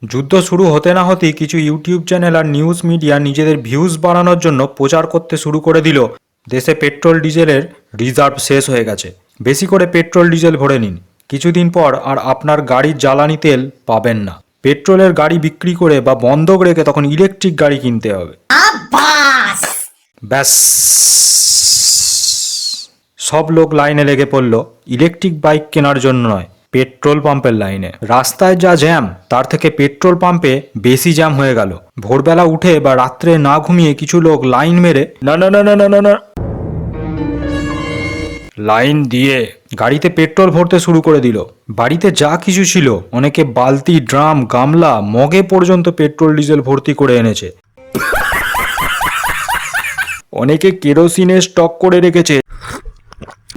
যুদ্ধ শুরু হতে না হতেই কিছু ইউটিউব চ্যানেল আর নিউজ মিডিয়া নিজেদের ভিউজ বাড়ানোর জন্য প্রচার করতে শুরু করে দিল দেশে পেট্রোল ডিজেলের রিজার্ভ শেষ হয়ে গেছে, বেশি করে পেট্রোল ডিজেল ভরে নিন, কিছুদিন পর আর আপনার গাড়ির জ্বালানি তেল পাবেন না। পেট্রোলের গাড়ি বিক্রি করে বা বন্ধক রেখে তখন ইলেকট্রিক গাড়ি কিনতে হবে। ব্যাস, সব লোক লাইনে লেগে পড়ল ইলেকট্রিক বাইক কেনার জন্য নয়, পেট্রোল পাম্পের লাইনে। রাস্তায় যা জ্যাম তার থেকে পেট্রোল পাম্পে বেশি জ্যাম হয়ে গেল। ভোরবেলা উঠে বা রাত্রে না ঘুমিয়ে কিছু লোক লাইন মেরে না না না না না না না লাইন দিয়ে গাড়িতে পেট্রোল ভরতে শুরু করে দিল। বাড়িতে যা কিছু ছিল, অনেকে বালতি, ড্রাম, গামলা, মগে পর্যন্ত পেট্রোল ডিজেল ভর্তি করে এনেছে। অনেকে কেরোসিনের স্টক করে রেখেছে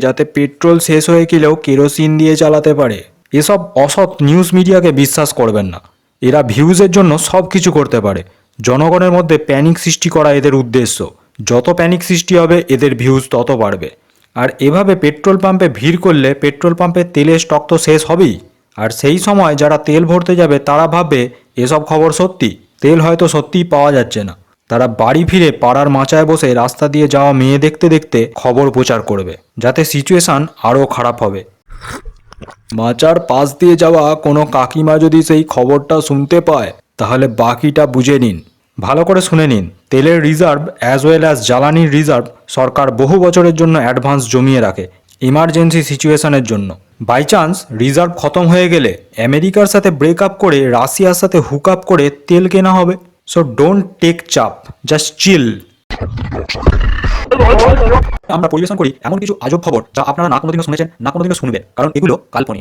যাতে পেট্রোল শেষ হয়ে গেলেও কেরোসিন দিয়ে চালাতে পারে। এসব অসৎ নিউজ মিডিয়াকে বিশ্বাস করবেন না। এরা ভিউজের জন্য সব কিছু করতে পারে। জনগণের মধ্যে প্যানিক সৃষ্টি করা এদের উদ্দেশ্য। যত প্যানিক সৃষ্টি হবে এদের ভিউজ তত বাড়বে। আর এভাবে পেট্রোল পাম্পে ভিড় করলে পেট্রোল পাম্পের তেলের স্টক তো শেষ হবেই। আর সেই সময় যারা তেল ভরতে যাবে তারা ভাববে এসব খবর সত্যি, তেল হয়তো সত্যিই পাওয়া যাচ্ছে না। তারা বাড়ি ফিরে পাড়ার মাচায় বসে রাস্তা দিয়ে যাওয়া মেয়ে দেখতে দেখতে খবর প্রচার করবে, যাতে সিচুয়েশন আরও খারাপ হবে। মাচার পাশ দিয়ে যাওয়া কোনো কাকিমা যদি সেই খবরটা শুনতে পায় তাহলে বাকিটা বুঝে নিন। ভালো করে শুনে নিন, তেলের রিজার্ভ অ্যাজ ওয়েল অ্যাজ জ্বালানির রিজার্ভ সরকার বহু বছরের জন্য অ্যাডভান্স জমিয়ে রাখে ইমার্জেন্সি সিচুয়েশনের জন্য। বাই চান্স রিজার্ভ খতম হয়ে গেলে আমেরিকার সাথে ব্রেকআপ করে রাশিয়ার সাথে হুক আপ করে তেল কেনা হবে। সো ডোন্ট টেক চাপ, জাস্ট চিল। আমরা পরিবেশন করি এমন কিছু আজব খবর যা আপনারা না কোনোদিনও শুনেছেন, না কোনোদিনও শুনবেন, কারণ এগুলো কাল্পনিক।